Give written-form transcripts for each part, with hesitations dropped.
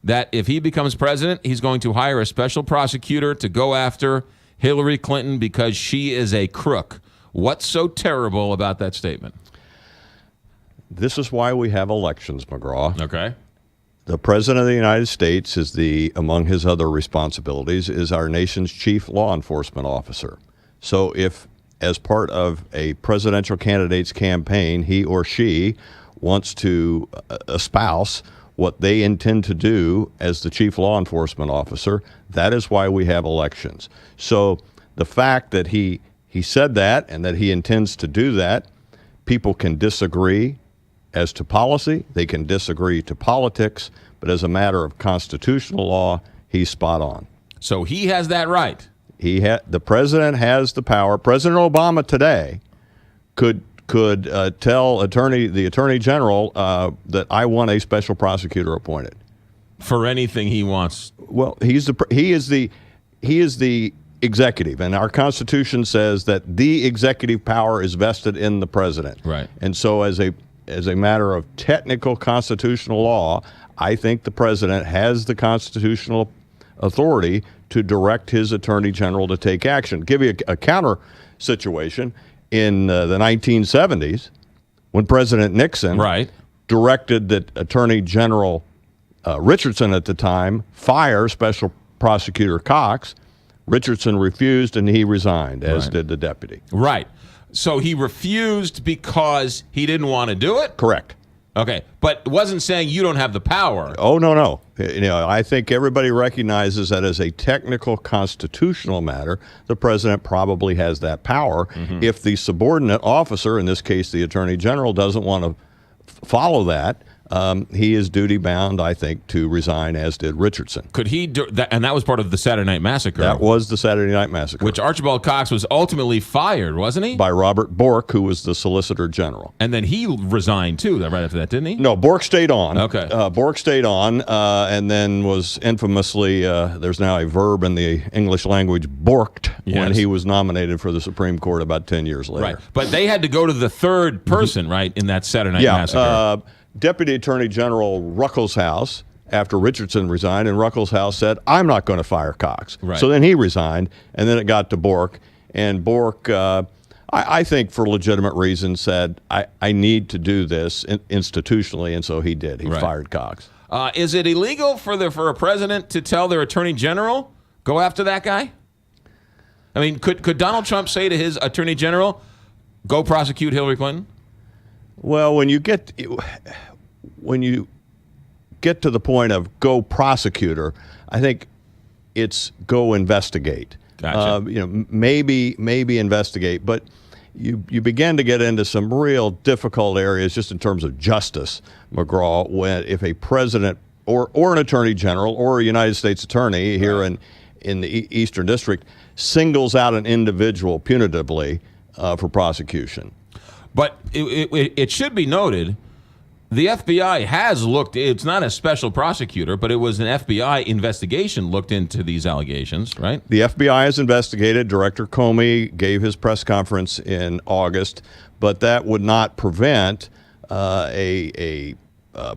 that if he becomes president, he's going to hire a special prosecutor to go after Hillary Clinton because she is a crook. What's so terrible about that statement? This is why we have elections, McGraw. Okay. The President of the United States is among his other responsibilities, is our nation's chief law enforcement officer. So if, as part of a presidential candidate's campaign, he or she wants to espouse what they intend to do as the chief law enforcement officer, that is why we have elections. So the fact that he said that and that he intends to do that, people can disagree as to policy, they can disagree to politics, but as a matter of constitutional law, he's spot on. So he has that right. The president has the power. President Obama today could tell the attorney general that I want a special prosecutor appointed for anything he wants. Well, he is the executive, and our Constitution says that the executive power is vested in the president. Right. And so, as a matter of technical constitutional law, I think the president has the constitutional authority to direct his attorney general to take action. Give you a counter situation. In the 1970s, when President Nixon directed that Attorney General Richardson at the time fire Special Prosecutor Cox, Richardson refused and he resigned, as did the deputy. Right. So he refused because he didn't want to do it? Correct. Okay, but wasn't saying you don't have the power. Oh, no. I think everybody recognizes that as a technical constitutional matter, the president probably has that power. Mm-hmm. If the subordinate officer, in this case the attorney general, doesn't want to follow that, he is duty-bound, I think, to resign, as did Richardson. Could he do that? And that was part of the Saturday Night Massacre. That was the Saturday Night Massacre. Which Archibald Cox was ultimately fired, wasn't he? By Robert Bork, who was the Solicitor General. And then he resigned, too, right after that, didn't he? No, Bork stayed on. Okay. Bork stayed on and then was infamously, there's now a verb in the English language, borked, when he was nominated for the Supreme Court about 10 years later. Right. But they had to go to the third person, right, in that Saturday Night Massacre. Deputy Attorney General Ruckelshaus, after Richardson resigned, and Ruckelshaus said, I'm not going to fire Cox. Right. So then he resigned, and then it got to Bork. And Bork, I think for legitimate reasons, said, I need to do this institutionally, and so he did. He fired Cox. Is it illegal for a president to tell their attorney general, go after that guy? I mean, could Donald Trump say to his attorney general, go prosecute Hillary Clinton? Well, when you get to the point of go prosecutor, I think it's go investigate. Gotcha. Maybe investigate, but you begin to get into some real difficult areas just in terms of justice, McGraw, when if a president or an attorney general or a United States attorney here in the Eastern District singles out an individual punitively for prosecution. But it should be noted, the FBI has looked, it's not a special prosecutor, but it was an FBI investigation looked into these allegations, right? The FBI has investigated. Director Comey gave his press conference in August, but that would not prevent a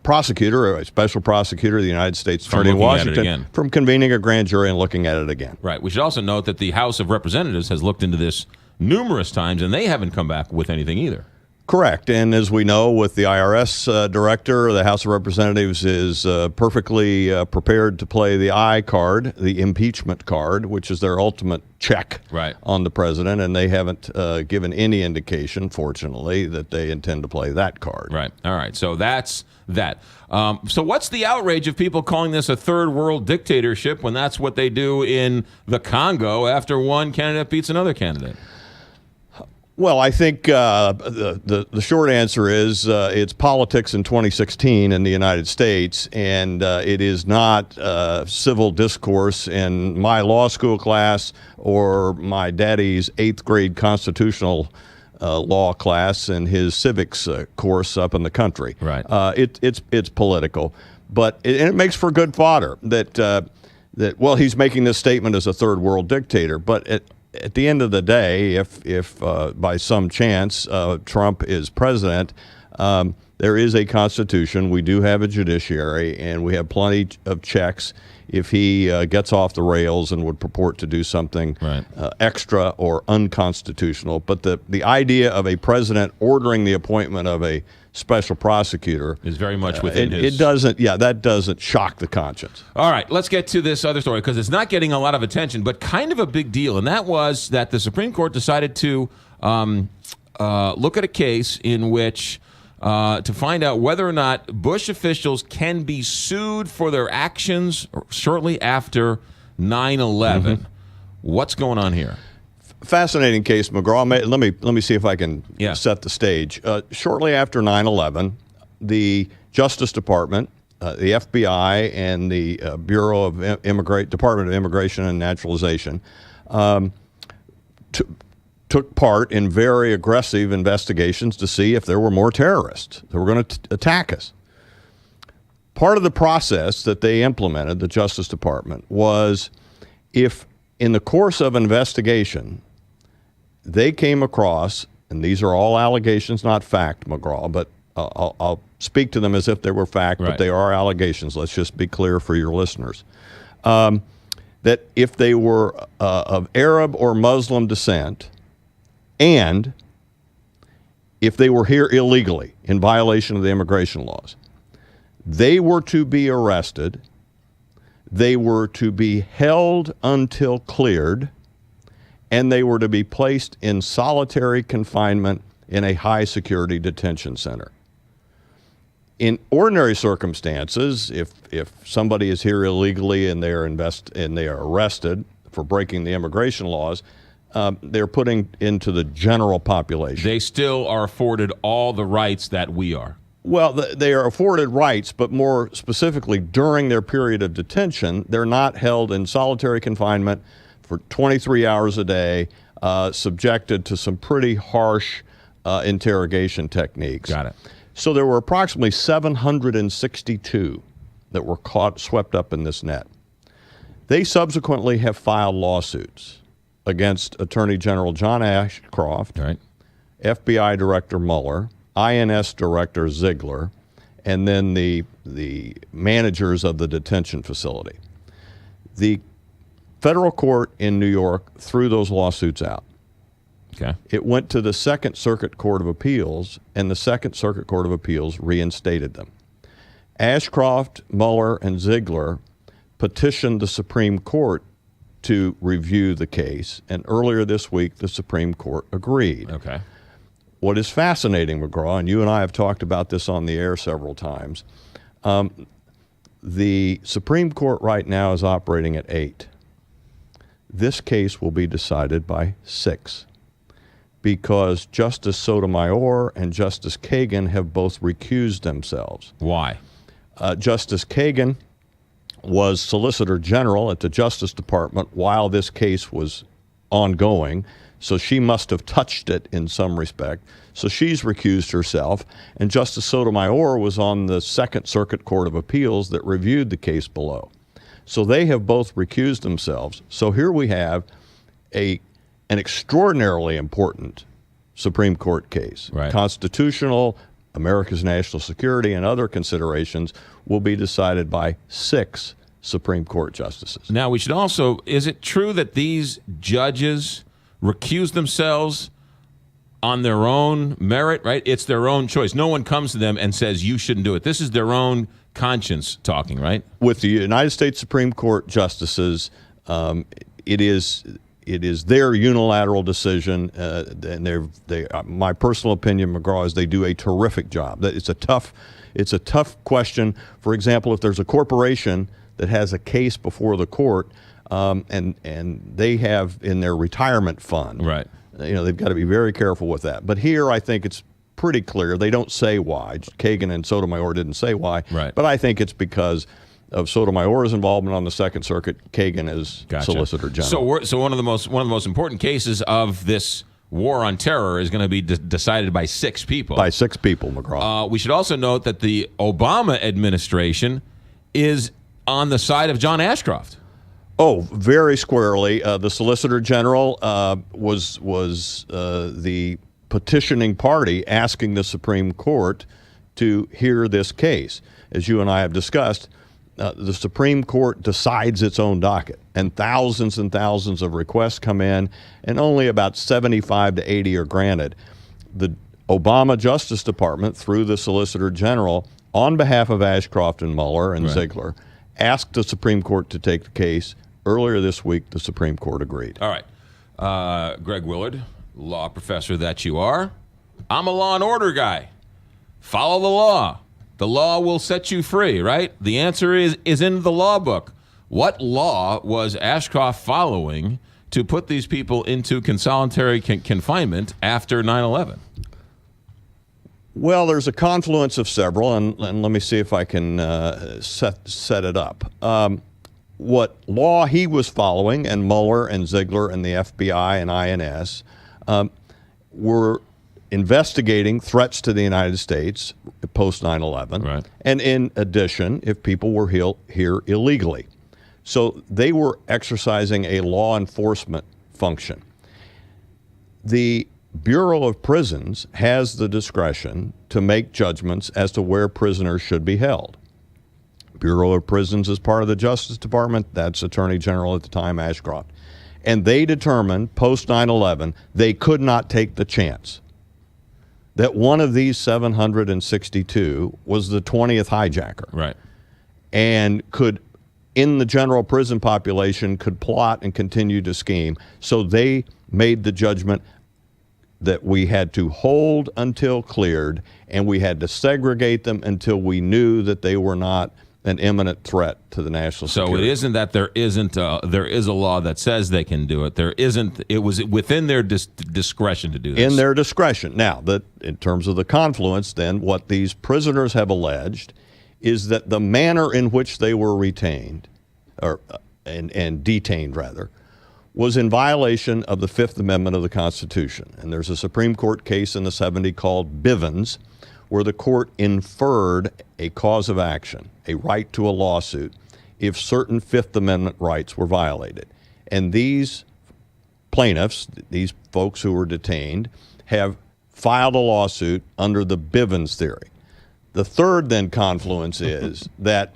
prosecutor, or a special prosecutor of the United States Attorney in Washington, from convening a grand jury and looking at it again. Right. We should also note that the House of Representatives has looked into this numerous times, and they haven't come back with anything either. Correct. And as we know, with the IRS director, the House of Representatives is perfectly prepared to play the I card, the impeachment card, which is their ultimate check on the president. And they haven't given any indication, fortunately, that they intend to play that card. Right. All right. So that's that. So what's the outrage of people calling this a third world dictatorship when that's what they do in the Congo after one candidate beats another candidate? Well, I think the short answer is it's politics in 2016 in the United States, and it is not civil discourse in my law school class or my daddy's 8th grade constitutional law class and his civics course up in the country. Right. It's political, but it makes for good fodder that well, he's making this statement as a third world dictator, but at the end of the day, if by some chance Trump is president, there is a Constitution. We do have a judiciary, and we have plenty of checks if he gets off the rails and would purport to do something extra or unconstitutional. But the idea of a president ordering the appointment of a special prosecutor is very much within his... It doesn't, that doesn't shock the conscience. All right, let's get to this other story, because it's not getting a lot of attention, but kind of a big deal, and that was that the Supreme Court decided to look at a case in which... to find out whether or not Bush officials can be sued for their actions shortly after 9/11. What's going on here? Fascinating case, McGraw. Let me see if I can set the stage. Shortly after 9/11, the Justice Department, the FBI, and the Bureau of Department of Immigration and Naturalization took part in very aggressive investigations to see if there were more terrorists that were going to attack us. Part of the process that they implemented, the Justice Department, was if in the course of investigation they came across, and these are all allegations, not fact, McGraw, but I'll speak to them as if they were fact, but they are allegations. Let's just be clear for your listeners. That if they were of Arab or Muslim descent, and if they were here illegally in violation of the immigration laws, they were to be arrested, they were to be held until cleared, and they were to be placed in solitary confinement in a high-security detention center. In ordinary circumstances, if somebody is here illegally and they are arrested for breaking the immigration laws, they're putting into the general population. They still are afforded all the rights that we are. Well, they are afforded rights, but more specifically, during their period of detention, they're not held in solitary confinement for 23 hours a day, subjected to some pretty harsh interrogation techniques. Got it. So there were approximately 762 that were swept up in this net. They subsequently have filed lawsuits against Attorney General John Ashcroft, FBI Director Mueller, INS Director Ziegler, and then the managers of the detention facility. The federal court in New York threw those lawsuits out. It went to the Second Circuit Court of Appeals, and the Second Circuit Court of Appeals reinstated them. Ashcroft, Mueller, and Ziegler petitioned the Supreme Court to review the case, and earlier this week the Supreme Court agreed. What is fascinating, McGraw, and you and I have talked about this on the air several times, the Supreme Court right now is operating at 8. This case will be decided by 6 because Justice Sotomayor and Justice Kagan have both recused themselves. Why? Justice Kagan was Solicitor General at the Justice Department while this case was ongoing, so she must have touched it in some respect. So she's recused herself, and Justice Sotomayor was on the Second Circuit Court of Appeals that reviewed the case below. So they have both recused themselves. So here we have an extraordinarily important Supreme Court case. Constitutional, America's national security, and other considerations will be decided by 6 Supreme Court justices. Now, we should also, is it true that these judges recuse themselves on their own merit, right? It's their own choice. No one comes to them and says, you shouldn't do it. This is their own conscience talking, right? With the United States Supreme Court justices, it is their unilateral decision, and my personal opinion, McGraw, is they do a terrific job. It's a tough question. For example, if there's a corporation that has a case before the court, and they have in their retirement fund, they've got to be very careful with that. But here, I think it's pretty clear. They don't say why. Kagan and Sotomayor didn't say why, but I think it's because of Sotomayor's involvement on the Second Circuit. Kagan is Solicitor General. So one of the most important cases of this war on terror is going to be decided by 6 people. By 6 people, McGraw. We should also note that the Obama administration is on the side of John Ashcroft. Oh, very squarely. The Solicitor General was the petitioning party asking the Supreme Court to hear this case. As you and I have discussed, the Supreme Court decides its own docket, and thousands of requests come in, and only about 75 to 80 are granted. The Obama Justice Department, through the Solicitor General, on behalf of Ashcroft and Mueller and Ziegler, asked the Supreme Court to take the case. Earlier this week, the Supreme Court agreed. All right. Greg Willard, law professor that you are. I'm a law and order guy. Follow the law. The law will set you free, right? The answer is in the law book. What law was Ashcroft following to put these people into solitary confinement after 9/11? Well, there's a confluence of several, and let me see if I can set it up. What law he was following, and Mueller and Ziegler and the FBI and INS were investigating threats to the United States post 9/11, right. And in addition, if people were here illegally. So they were exercising a law enforcement function. The Bureau of Prisons has the discretion to make judgments as to where prisoners should be held. Bureau of Prisons is part of the Justice Department. That's Attorney General at the time, Ashcroft. And they determined post 9/11 they could not take the chance that one of these 762 was the 20th hijacker. Right. And could, in the general prison population, could plot and continue to scheme. So they made the judgment that we had to hold until cleared, and we had to segregate them until we knew that they were not an imminent threat to the national security. So it isn't that there is a law that says they can do it. There isn't. It was within their discretion to do this. In their discretion. Now, in terms of the confluence, then, what these prisoners have alleged is that the manner in which they were retained, and detained rather, was in violation of the Fifth Amendment of the Constitution. And there's a Supreme Court case in the 70s called Bivens, where the court inferred a cause of action, a right to a lawsuit, if certain Fifth Amendment rights were violated. And these plaintiffs, these folks who were detained, have filed a lawsuit under the Bivens theory. The third, then, confluence is that,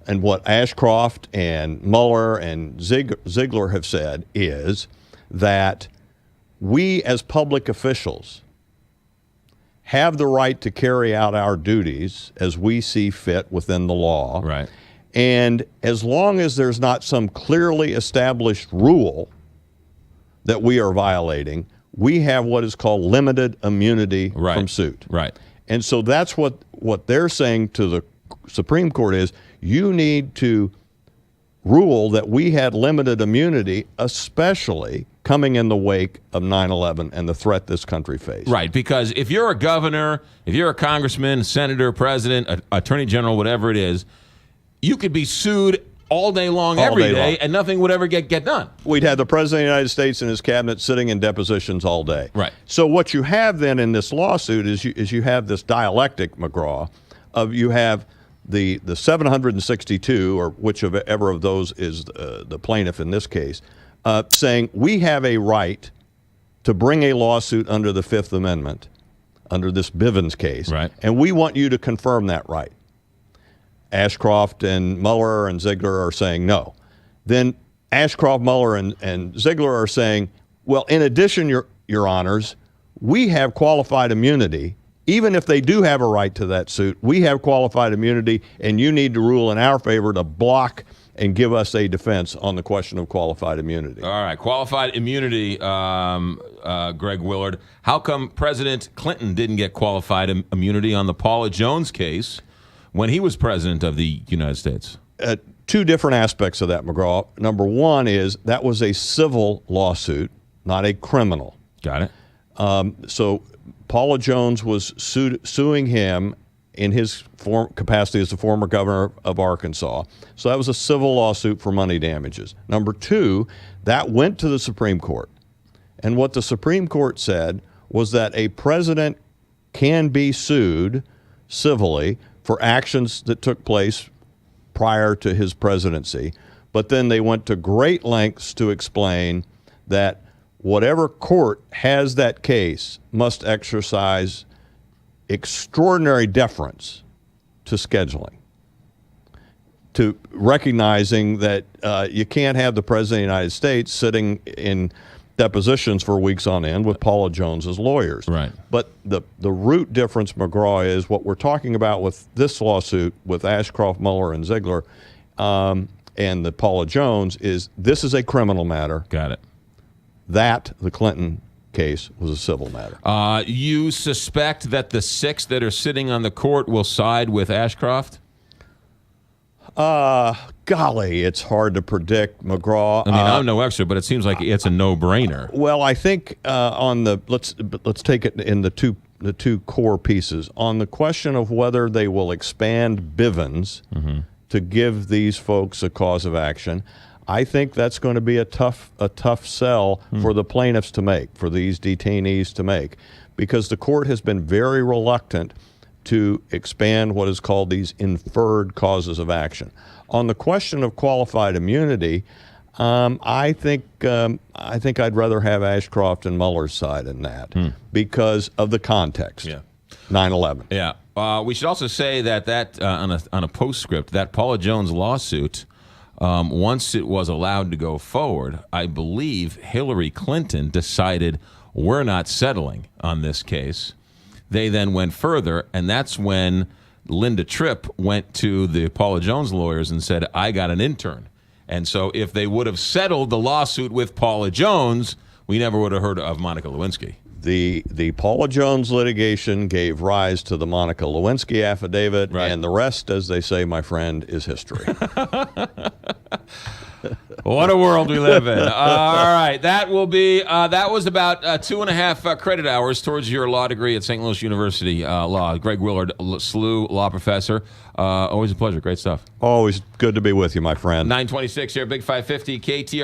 and what Ashcroft and Mueller and Ziegler have said is that we as public officials have the right to carry out our duties as we see fit within the law. Right. And as long as there's not some clearly established rule that we are violating, we have what is called limited immunity from suit. Right. And so that's what they're saying to the Supreme Court is, you need to rule that we had limited immunity, especially coming in the wake of 9/11 and the threat this country faced. Right, because if you're a governor, if you're a congressman, senator, president, attorney general, whatever it is, you could be sued all day long, every day, and nothing would ever get done. We'd have the President of the United States and his cabinet sitting in depositions all day. Right. So what you have then in this lawsuit is you have this dialectic, McGraw, of you have the 762, or whichever of those is the plaintiff in this case, saying we have a right to bring a lawsuit under the Fifth Amendment, under this Bivens case, right. And we want you to confirm that right. Ashcroft and Mueller and Ziegler are saying no. Then Ashcroft, Mueller, and Ziegler are saying, well, in addition, your honors, we have qualified immunity. Even if they do have a right to that suit, we have qualified immunity, and you need to rule in our favor to block and give us a defense on the question of qualified immunity. All right, qualified immunity, Greg Willard. How come President Clinton didn't get qualified immunity on the Paula Jones case when he was president of the United States? Two different aspects of that, McGraw. Number one is that was a civil lawsuit, not a criminal. Got it. So Paula Jones was suing him in his capacity as the former governor of Arkansas. So that was a civil lawsuit for money damages. Number two, that went to the Supreme Court. And what the Supreme Court said was that a president can be sued civilly for actions that took place prior to his presidency. But then they went to great lengths to explain that whatever court has that case must exercise extraordinary deference to scheduling, to recognizing that you can't have the President of the United States sitting in depositions for weeks on end with Paula Jones's lawyers. Right. But the root difference, McGraw, is what we're talking about with this lawsuit with Ashcroft, Mueller, and Ziegler and the Paula Jones is this is a criminal matter. Got it. That, the Clinton case, was a civil matter. You suspect that the 6 that are sitting on the court will side with Ashcroft? Golly, it's hard to predict, McGraw. I mean, I'm no expert, but it seems like it's a no-brainer. Well, I think on the let's take it in the two core pieces. On the question of whether they will expand Bivens to give these folks a cause of action, I think that's going to be a tough sell for the plaintiffs to make, for these detainees to make, because the court has been very reluctant to expand what is called these inferred causes of action. On the question of qualified immunity, I think I'd rather have Ashcroft and Mueller's side in that because of the context. Yeah. 9/11. Yeah. We should also say that on a postscript, that Paula Jones lawsuit, once it was allowed to go forward, I believe Hillary Clinton decided we're not settling on this case. They then went further, and that's when Linda Tripp went to the Paula Jones lawyers and said, I got an intern. And so if they would have settled the lawsuit with Paula Jones, we never would have heard of Monica Lewinsky. The Paula Jones litigation gave rise to the Monica Lewinsky affidavit, Right. and the rest, as they say, my friend, is history. What a world we live in. All right. That will be, that was about 2.5 credit hours towards your law degree at St. Louis University Law. Greg Willard, SLU law professor. Always a pleasure. Great stuff. Always good to be with you, my friend. 926 here, Big 550, KTR.